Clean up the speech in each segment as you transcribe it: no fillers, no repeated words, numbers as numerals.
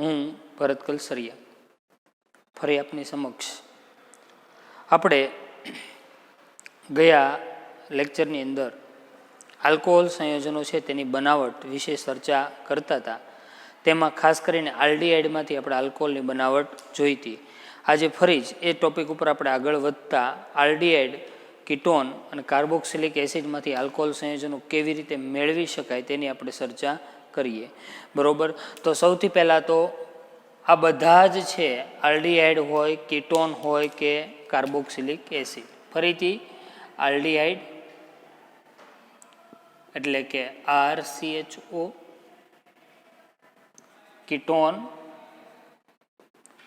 હું ભરત કલસરિયા ફરી આપની સમક્ષ આપણે ગયા લેક્ચરની અંદર આલ્કોહોલ સંયોજનો છે તેની બનાવટ વિશે ચર્ચા કરતા હતા. તેમાં ખાસ કરીને આલ્ડીહાઇડમાંથી આપણે આલ્કોહોલની બનાવટ જોઈ હતી. આજે ફરી જ એ ટોપિક ઉપર આપણે આગળ વધતા આલ્ડીહાઇડ, કીટોન અને કાર્બોક્સિલિક એસિડમાંથી આલ્કોહોલ સંયોજનો કેવી રીતે મેળવી શકાય તેની આપણે ચર્ચા કરીએ. બરોબર, તો સૌથી પહેલાં તો આ બધા જ છે આલ્ડીહાઇડ હોય, કીટોન હોય કે કાર્બોક્સિલિક એસિડ. ફરીથી આલ્ડીહાઇડ એટલે કે RCHO, કીટોન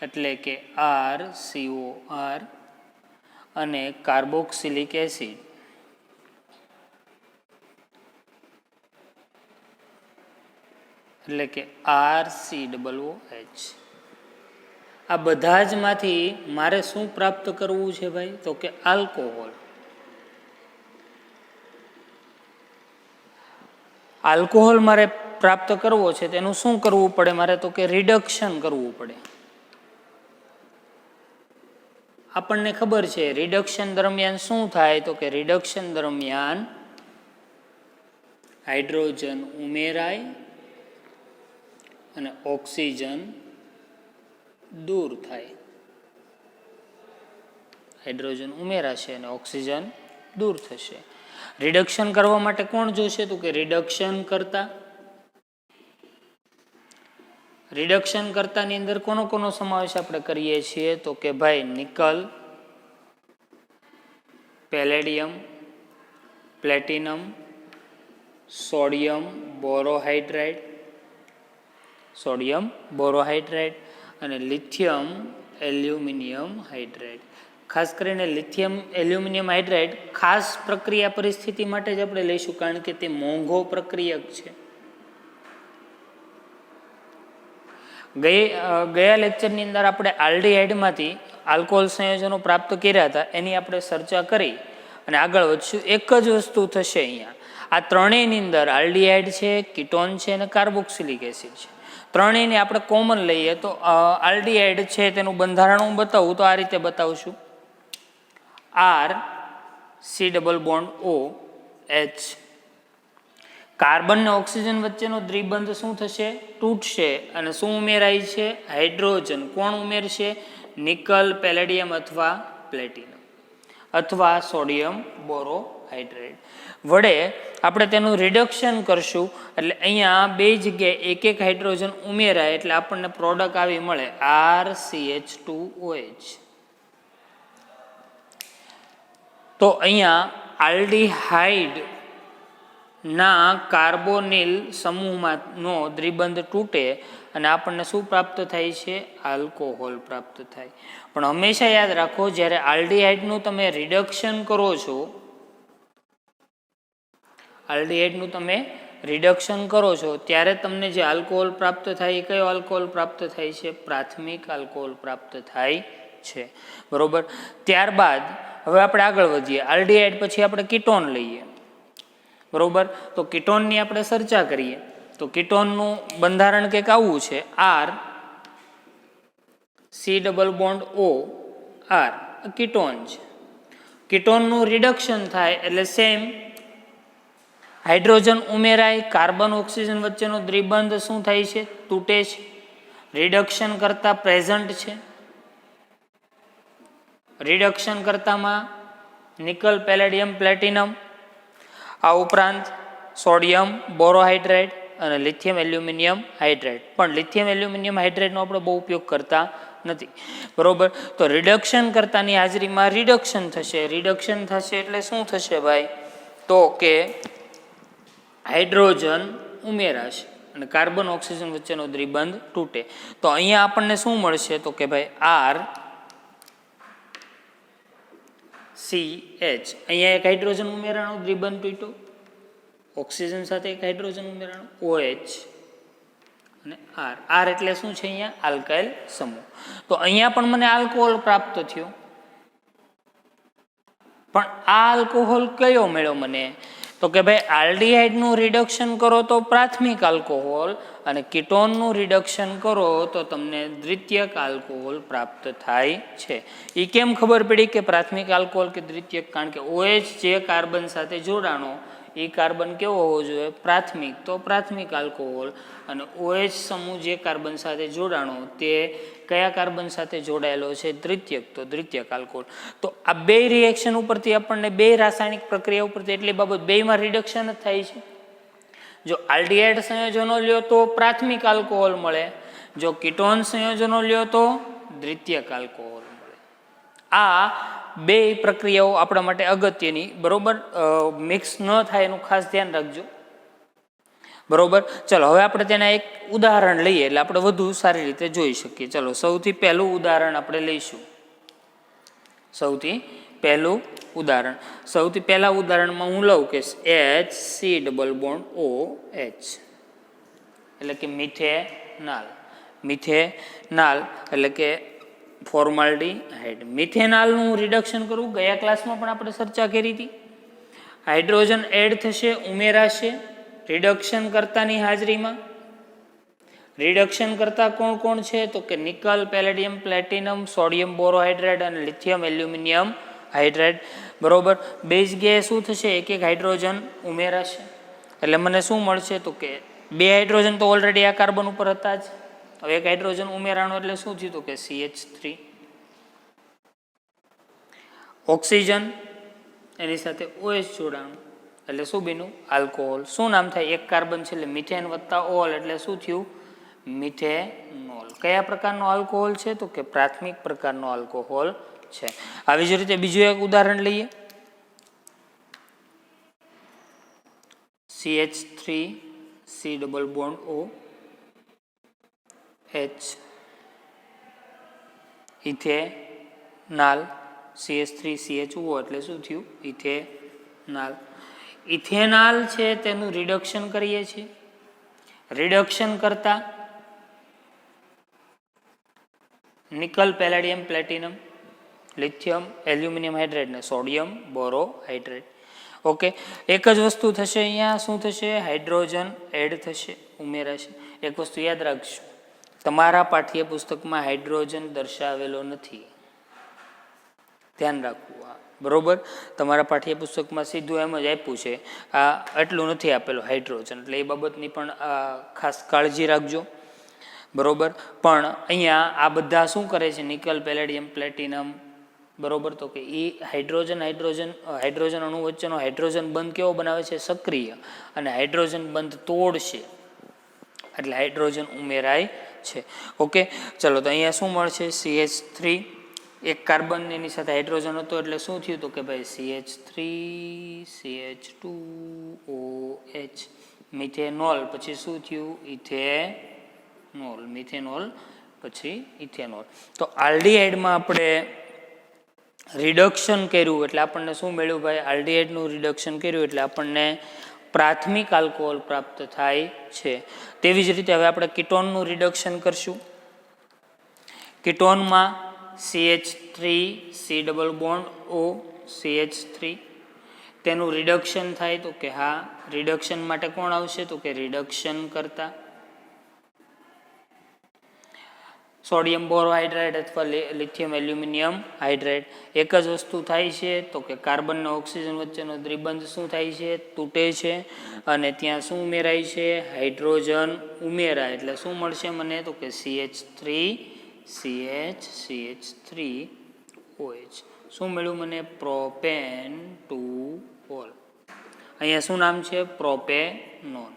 એટલે કે RCOR અને કાર્બોક્સિલિક એસિડ એટલે કે RCOOH. આ બધા જ માંથી મારે શું પ્રાપ્ત કરવું છે ભાઈ? તો કે આલ્કોહોલ. આલ્કોહોલ મારે પ્રાપ્ત કરવો છે તેનું શું કરવું પડે મારે? તો કે રિડક્શન કરવું પડે. આપણને ખબર છે રિડક્શન દરમિયાન શું થાય? તો કે રિડક્શન દરમિયાન હાઇડ્રોજન ઉમેરાય અને ઓક્સિજન દૂર થાય. હાઇડ્રોજન ઉમેરાશે અને ઓક્સિજન દૂર થશે. રિડક્શન કરવા માટે કોણ જોશે? તો કે રિડક્શન કરતા. રિડક્શન કરતાની અંદર કોનો સમાવેશ આપણે કરીએ છીએ? તો કે ભાઈ નિકલ, પેલેડિયમ, પ્લેટિનમ, સોડિયમ બોરોહાઇડ્રેટ અને લિથિયમ એલ્યુમિનિયમ હાઇડ્રેટ. ખાસ કરીને લિથિયમ એલ્યુમિનિયમ હાઇડ્રેટ ખાસ પ્રક્રિયા પરિસ્થિતિ માટે જ આપણે લઈશું, કારણ કે તે મોંઘો પ્રક્રિયક છે. ગયા લેક્ચરની અંદર આપણે આલ્ડીહાઇડમાંથી આલ્કોહોલ સંયોજનો પ્રાપ્ત કર્યા હતા એની આપણે ચર્ચા કરી અને આગળ વધશું. એક જ વસ્તુ થશે અહીંયા. આ ત્રણેયની અંદર આલ્ડીહાઇડ છે, કીટોન છે અને કાર્બોક્સિલિક એસિડ છે. ત્રણેયને આપણે કોમન લઈએ તો આલ્ડીહાઇડ છે તેનું બંધારણ હું બતાવું તો આ રીતે બતાવશું. RC≡OH. કાર્બન ને ઓક્સિજન વચ્ચેનો દ્વિબંધ શું થશે? તૂટશે અને શું ઉમેરાય છે? હાઇડ્રોજન. કોણ ઉમેરશે? નિકલ, પેલેડિયમ અથવા પ્લેટિનમ અથવા સોડિયમ બોરોહાઇડ્રેટ વડે આપણે તેનું રિડક્શન કરશું. એટલે અહીંયા બે જગ્યાએ એક એક હાઇડ્રોજન ઉમેરાય એટલે આપણને પ્રોડક્ટ આવી મળે RCH2OH. તો અહીંયા આલ્ડીહાઇડ ના કાર્બોનિલ સમૂહમાંનો દ્વિબંધ તૂટે અને આપણને શું પ્રાપ્ત થાય છે? આલ્કોહોલ પ્રાપ્ત થાય. પણ હંમેશા યાદ રાખો, જ્યારે આલ્ડીહાઇડનું તમે રિડક્શન કરો છો, ત્યારે તમને જે આલ્કોહોલ પ્રાપ્ત થાય એ કયો આલ્કોહોલ પ્રાપ્ત થાય છે? પ્રાથમિક આલ્કોહોલ પ્રાપ્ત થાય છે. બરોબર. ત્યારબાદ હવે આપણે આગળ વધીએ. આલ્ડીહાઇડ પછી આપણે કીટોન લઈએ. બરોબર, તો કીટોનની આપણે ચર્ચા કરીએ. તો કીટોનનું બંધારણ કંઈક આવું છે. RC≡OR કીટોન છે. કીટોનનું રિડક્શન થાય એટલે સેમ હાઇડ્રોજન ઉમેરાય, કાર્બન ઓક્સિજન વચ્ચેનો દ્વિબંધ શું થાય છે? તૂટે છે. રિડક્શન કરતા પ્રેઝન્ટ છે. રિડક્શન કરતામાં નિકલ, પેલેડિયમ, પ્લેટિનમ, આ ઉપરાંત સોડિયમ બોરોહાઇડ્રેટ અને લિથિયમ એલ્યુમિનિયમ હાઇડ્રેટ. પણ લિથિયમ એલ્યુમિનિયમ હાઇડ્રેટનો આપણે બહુ ઉપયોગ કરતા નથી. બરોબર, તો રિડક્શન કરતાની હાજરીમાં રિડક્શન થશે. રિડક્શન થશે એટલે શું થશે ભાઈ? તો કે હાઇડ્રોજન ઉમેરાશે અને કાર્બન ઓક્સિજન વચ્ચેનો દ્વિબંધ તૂટે. તો અહીંયા આપણને શું મળશે? તો કે ભાઈ RCH. અહીંયા એક હાઇડ્રોજન ઉમેરાનો દ્વિબંધ તૂટ્યો, ઓક્સિજન સાથે એક હાઇડ્રોજન ઉમેરાનો OH અને R એટલે શું છે? અહીંયા આલ્કાઇલ સમૂહ. તો અહીંયા પણ મને આલ્કોહોલ પ્રાપ્ત થયો. પણ આ આલ્કોહોલ કયો મળ્યો મને? તો કે ભાઈ આલ્ડીહાઇડનું રિડક્શન કરો તો પ્રાથમિક આલ્કોહોલ અને કીટોનનું રિડક્શન કરો તો તમને દ્વિતીયક આલ્કોહોલ પ્રાપ્ત થાય છે. એ કેમ ખબર પડી કે પ્રાથમિક આલ્કોહોલ કે દ્વિતીયક? કારણ કે OH જે કાર્બન સાથે જોડાણો એ કાર્બન કેવો હોવો જોઈએ? પ્રાથમિક. તો પ્રાથમિક આલ્કોહોલ. અને OH સમૂહ જે કાર્બન સાથે જોડાણો તે કયા કાર્બન સાથે જોડાયેલો છે? દ્વિતીયક. તો દ્વિતીયક આલ્કોહોલ. તો આ બે રિએક્શન ઉપરથી આપણને બે રાસાયણિક પ્રક્રિયા ઉપરથી એટલી બાબત બેમાં રિડક્શન જ થાય છે. જો આલ્ડીહાઇડ સંયોજનો લ્યો તો પ્રાથમિક આલ્કોહોલ મળે, જો કીટોન સંયોજનો લ્યો તો દ્વિતીયક આલ્કોહોલ મળે. આ બે પ્રક્રિયાઓ આપણા માટે અગત્યની, બરોબર, મિક્સ ન થાય એનું ખાસ ધ્યાન રાખજો, બરોબર. ચલો હવે આપણે તેના એક ઉદાહરણ લઈએ એટલે આપણે વધુ સારી રીતે જોઈ શકીએ. ચલો સૌથી પહેલું ઉદાહરણ આપણે લઈશું. સૌથી પહેલા ઉદાહરણમાં હું લઉં કે HC ડબલ બોન્ડ OH એટલે કે મિથેનાલ એટલે કે ફોર્માલ્ડીહાઇડ. મિથેનાલનું રિડક્શન કરવું ગયા ક્લાસમાં પણ આપણે ચર્ચા કરી હતી. હાઇડ્રોજન એડ થશે, ઉમેરાશે રિડક્શન કર્તાની હાજરીમાં. રિડક્શન કરતા કોણ કોણ છે? તો કે નિકલ, પેલેડિયમ, પ્લેટિનમ, સોડિયમ બોરોહાઇડ્રેટ અને લિથિયમ એલ્યુમિનિયમ હાઇડ્રેટ, બરોબર. બેઝ ગેસ શું થશે? એક એક હાઇડ્રોજન ઉમેરાશે એટલે મને શું મળશે? તો કે બે હાઇડ્રોજન તો ઓલરેડી આ કાર્બન ઉપર હતા જ, હવે એક હાઇડ્રોજન ઉમેરાણો એટલે શું થયું? તો કે CH3. ઓક્સિજન એની સાથે OH જોડાણું એટલે શું બન્યું? આલ્કોહોલ. શું નામ થાય? એક કાર્બન છે એટલે મિથેન વત્તા ઓલ એટલે શું થયું? મિથેનોલ. કયા પ્રકારનો આલ્કોહોલ છે? તો કે પ્રાથમિક પ્રકારનો આલ્કોહોલ છે. આવી જ રીતે બીજું એક ઉદાહરણ લઈએ. CH3 C double bond OH ઇથેનાલ. CH3CHO એટલે શું થયું? ઇથેનાલ. ઇથેનાલ છે તેનું રિડક્શન કરીએ છીએ. રિડક્શન કરતા nickel, palladium, platinum, lithium aluminium hydrate ને સોડિયમ બોરોહાઇડ્રેટ. ઓકે, એક જ વસ્તુ થશે અહીંયા. શું થશે? હાઇડ્રોજન એડ થશે, ઉમેરાશે. એક વસ્તુ યાદ રાખજો, તમારા પાઠ્યપુસ્તકમાં હાઇડ્રોજન દર્શાવેલો નથી, ધ્યાન રાખવું. બરોબર, તમારા પાઠ્યપુસ્તકમાં સીધું એમ જ આપ્યું છે, આ એટલું નથી આપેલું હાઇડ્રોજન, એટલે એ બાબતની પણ ખાસ કાળજી રાખજો, બરોબર. પણ અહીંયા આ બધા શું કરે છે? નિકલ, પેલેડિયમ, પ્લેટિનમ, બરોબર. તો કે એ હાઇડ્રોજન અણુ વચ્ચેનો હાઇડ્રોજન બંધ કેવો બનાવે છે? સક્રિય. અને હાઇડ્રોજન બંધ તોડશે એટલે હાઇડ્રોજન ઉમેરાય છે. ઓકે, ચલો તો અહીંયા શું મળશે? CH3, એક કાર્બન એની સાથે હાઇડ્રોજન હતો એટલે શું થયું? તો કે ભાઈ CH3 CH2OH મિથેનોલ. પછી શું થયું? ઇથેનોલ. મિથેનોલ પછી ઇથેનોલ. તો આલ્ડીહાઇડમાં આપણે રિડક્શન કર્યું એટલે આપણને શું મળ્યું ભાઈ? આલ્ડીહાઇડનું રિડક્શન કર્યું એટલે આપણને પ્રાથમિક આલ્કોહોલ પ્રાપ્ત થાય છે. તેવી જ રીતે હવે આપણે કીટોનનું રિડક્શન કરશું. કીટોનમાં CH3 C double bond OCH3 તેનું રિડક્શન થાય. તો કે હા, રિડક્શન માટે કોણ આવશે? તો કે રિડક્શન કરતા સોડિયમ બોરોહાઇડ્રેટ અથવા લિથિયમ એલ્યુમિનિયમ હાઇડ્રેટ. એક જ વસ્તુ થાય છે, તો કે કાર્બન અને ઓક્સિજન વચ્ચેનો દ્વિબંધ શું થાય છે? તૂટે છે. અને ત્યાં શું ઉમેરાય છે? હાઇડ્રોજન ઉમેરાય એટલે શું મળશે મને? તો કે CH3 CH3OH. શું મળ્યું મને? Propane to all. અહીંયા શું નામ છે? પ્રોપેનોન,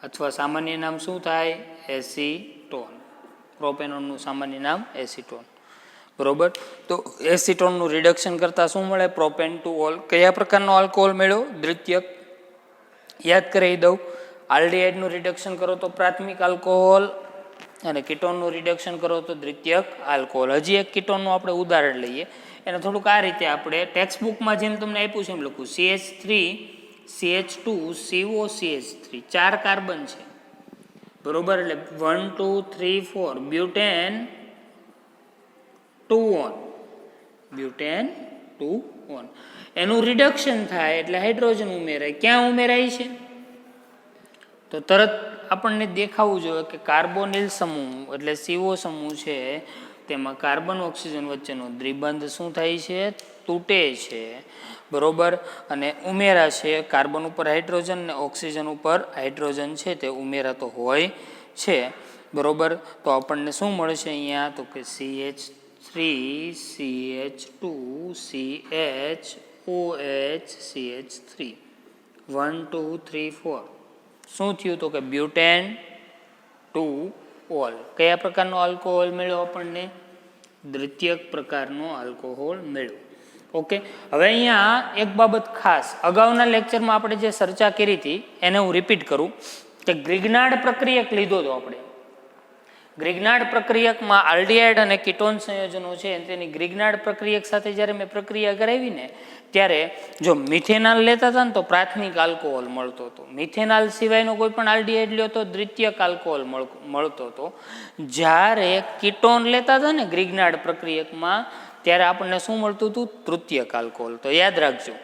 અથવા સામાન્ય નામ શું થાય? એસીટોન. પ્રોપેનોનનું સામાન્ય નામ એસીટોન, બરોબર. તો એસીટોનનું રિડક્શન કરતા શું મળે? Propane to all. કયા પ્રકારનો આલ્કોહોલ મળ્યો? દ્વિતીયક. યાદ કરાવી દઉં, આલ્ડીહાઇડનું રિડક્શન કરો તો પ્રાથમિક આલ્કોહોલ અને કીટોનનું રિડક્શન કરો તો દ્વિતીયક આલ્કોહોલ. હજી એક કીટોનનું આપણે ઉદાહરણ લઈએ. એને થોડુંક આ રીતે આપણે ટેક્સ્ટબુકમાં જેમ તમને આપ્યું છે એમ લખું. CH3 CH2 COCH3 4 કાર્બન છે, બરોબર. એટલે 1 2 3 4 બ્યુટેન 2 ઓન, બ્યુટેન 2 1. એનું રિડક્શન થાય એટલે હાઇડ્રોજન ઉમેરાય. ક્યાં ઉમેરાય છે? તો તરત આપણને દેખાવું જોઈએ કે કાર્બોનિલ સમૂહ એટલે CO સમૂહ છે તેમાં કાર્બન ઓક્સિજન વચ્ચેનો દ્વિબંધ શું થાય છે? તૂટે છે. બરોબર. અને ઉમેરા છે કાર્બન ઉપર હાઇડ્રોજન ને ઓક્સિજન ઉપર હાઇડ્રોજન છે તે ઉમેરાતો હોય છે. બરોબર. તો આપણને શું મળે છે અહીંયા? તો કે CH3 CH2 CHOH CH3 1 2 3 4. શું થયું? તો કે બ્યુટેન 2 ઓલ. કયા પ્રકારનો આલ્કોહોલ મળ્યો આપણને? દ્વિતીયક પ્રકારનો આલ્કોહોલ મળ્યો. ઓકે. હવે અહીંયા એક બાબત ખાસ, અગાઉના લેક્ચરમાં આપણે જે ચર્ચા કરી હતી એને હું રિપીટ કરું કે ગ્રિગ્નાર્ડ પ્રક્રિયક લીધો હતો આપણે. ગ્રિગ્નાર્ડ પ્રક્રિયકમાં આલ્ડીહાઇડ અને કીટોન સંયોજનો છે તેની ગ્રિગ્નાર્ડ પ્રક્રિયક સાથે જ્યારે મેં પ્રક્રિયા કરાવી ને ત્યારે જો મિથેનાલ લેતા હતા ને તો પ્રાથમિક આલ્કોહોલ મળતો હતો. મિથેનાલ સિવાયનો કોઈ પણ આલ્ડીહાઇડ લ્યો તો દ્વિતીયક આલ્કોહોલ મળતો હતો. જ્યારે કીટોન લેતા હતા ને ગ્રિગ્નાર્ડ પ્રક્રિયકમાં ત્યારે આપણને શું મળતું હતું? તૃતીયક આલ્કોહોલ. તો યાદ રાખજો,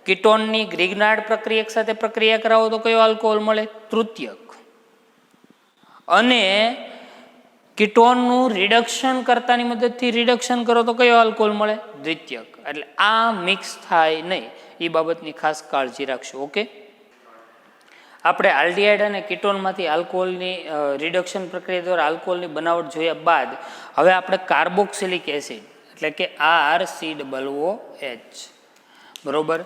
કીટોનની ગ્રિગ્નાર્ડ પ્રક્રિયક સાથે પ્રક્રિયા કરાવો તો કયો આલ્કોહોલ મળે? તૃતીયક. અને કીટોનનું રિડક્શન કરતાની મદદથી રિડક્શન કરો તો કયો આલ્કોહોલ મળે? દ્વિતીયક. એટલે આ મિક્સ થાય નહીં, એ બાબતની ખાસ કાળજી રાખશો. ઓકે. આપણે આલ્ડીહાઇડ અને કીટોનમાંથી આલ્કોહોલની રિડક્શન પ્રક્રિયા દ્વારા આલ્કોહોલની બનાવટ જોયા બાદ હવે આપણે કાર્બોક્સિલિક એસિડ એટલે કે RCOOH બરોબર,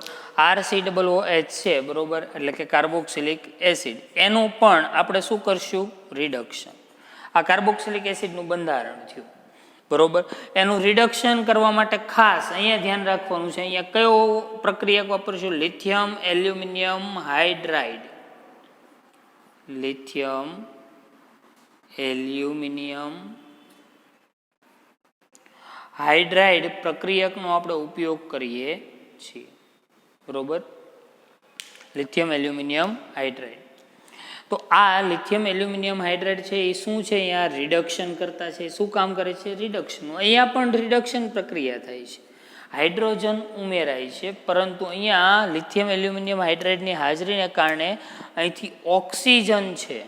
RCOOH છે બરોબર, એટલે કે કાર્બોક્સિલિક એસિડ, એનું પણ આપણે શું કરશું? રિડક્શન. આ કાર્બોક્સિલિક એસિડનું બંધારણ થયું બરોબર. એનું રિડક્શન કરવા માટે ખાસ અહીંયા ધ્યાન રાખવાનું છે. અહીંયા કયો પ્રક્રિયક વાપરશું? Lithium aluminium hydride. Lithium aluminium hydride પ્રક્રિયકનો આપણે ઉપયોગ કરીએ છીએ બરોબર. Lithium aluminium hydride. તો આ લિથિયમ એલ્યુમિનિયમ હાઇડ્રાઇડ છે એ શું છે? અહીંયા રિડક્શન કરતા છે. શું કામ કરે છે? રિડક્શન. અહીંયા પણ રિડક્શન પ્રક્રિયા થાય છે, હાઇડ્રોજન ઉમેરાય છે, પરંતુ અહીંયા લિથિયમ એલ્યુમિનિયમ હાઇડ્રાઇડની હાજરીને કારણે અહીંથી ઓક્સિજન છે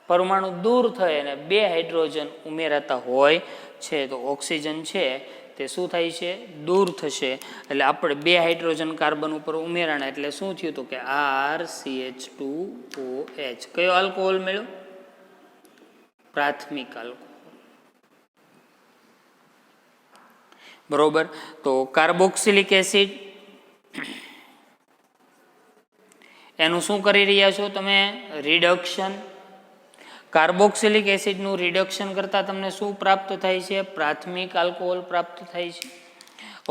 પરમાણુ દૂર થઈ અને 2 હાઇડ્રોજન ઉમેરાતા હોય છે. તો ઓક્સિજન છે તે શું થાય છે? દૂર થશે. એટલે આપણે 2 હાઇડ્રોજન કાર્બન ઉપર ઉમેરાણા એટલે શું થયું? તો કે RCH2OH. કયો આલ્કોહોલ મળ્યો? પ્રાથમિક આલ્કોહોલ બરોબર. તો કાર્બોક્સિલિક એસિડ એનું શું કરી રહ્યા છો તમે? રિડક્શન. કાર્બોક્સિલિક એસિડનું રિડક્શન કરતાં તમને શું પ્રાપ્ત થાય છે? પ્રાથમિક આલ્કોહોલ પ્રાપ્ત થાય છે.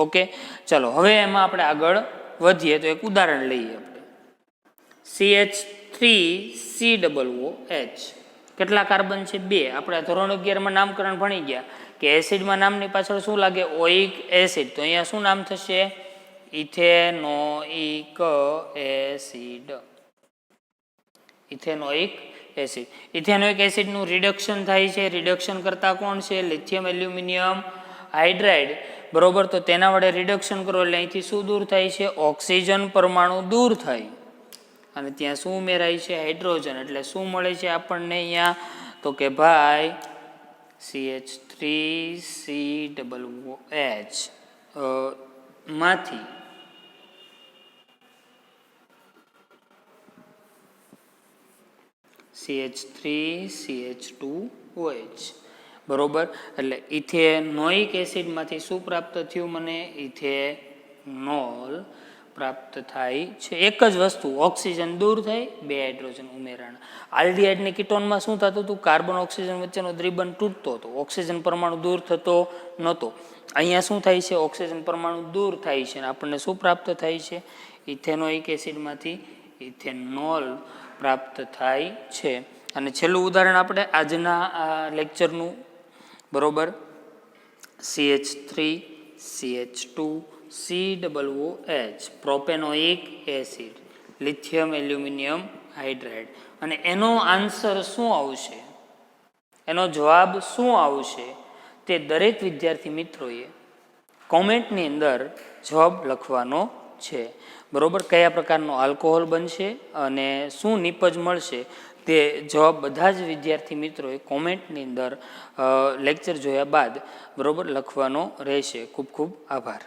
ઓકે. ચલો હવે એમાં આપણે આગળ વધીએ તો એક ઉદાહરણ લઈએ આપણે. CH3COOH. કેટલા કાર્બન છે? 2. આપણે ધોરણ 11માં નામકરણ ભણી ગયા કે એસિડમાં નામની પાછળ શું લાગે? Oic acid. તો અહીંયા શું નામ થશે? Ethanoic acid. Ethanoic acid. Ethanoic એસિડનું રિડક્શન થાય છે. રિડક્શન કરતા કોણ છે? લિથિયમ એલ્યુમિનિયમ હાઇડ્રાઇડ બરોબર. તો તેના વડે રિડક્શન કરો એટલે અહીંથી શું દૂર થાય છે? ઓક્સિજન પરમાણુ દૂર થાય અને ત્યાં શું ઉમેરાય છે? હાઇડ્રોજન. એટલે શું મળે છે આપણને અહીંયા? તો કે ભાઈ CH3COOH માંથી CH3CH2OH બરોબર. એટલે ઇથેનોઇક એસિડમાંથી શું પ્રાપ્ત થયું? મને ઇથેનોલ પ્રાપ્ત થાય છે. એક જ વસ્તુ, ઓક્સિજન દૂર થાય, 2 હાઇડ્રોજન ઉમેરાણ. આલ્ડીહાઇડ ને કીટોનમાં શું થતું હતું? કાર્બન ઓક્સિજન વચ્ચેનો દ્વિબંધ તૂટતો હતો, ઓક્સિજન પરમાણુ દૂર થતો નહોતો. અહીંયા શું થાય છે? ઓક્સિજન પરમાણુ દૂર થાય છે અને આપણને શું પ્રાપ્ત થાય છે? ઇથેનોઇક એસિડમાંથી ઇથેનોલ પ્રાપ્ત થાય છે. અને છેલ્લું ઉદાહરણ આપણે આજના આ લેક્ચરનું બરોબર, CH3CH2COOH propanoic acid, lithium aluminium hydride. અને એનો આન્સર શું આવશે? એનો જવાબ શું આવશે? તે દરેક વિદ્યાર્થી મિત્રોએ કોમેન્ટની અંદર જવાબ લખવાનો છે. બરોબર, કયા પ્રકારનો આલ્કોહોલ બનશે અને શું નિપજ મળશે તે જવાબ બધા જ વિદ્યાર્થી મિત્રોએ કોમેન્ટની અંદર લેક્ચર જોયા બાદ બરોબર લખવાનો રહેશે. ખૂબ ખૂબ આભાર.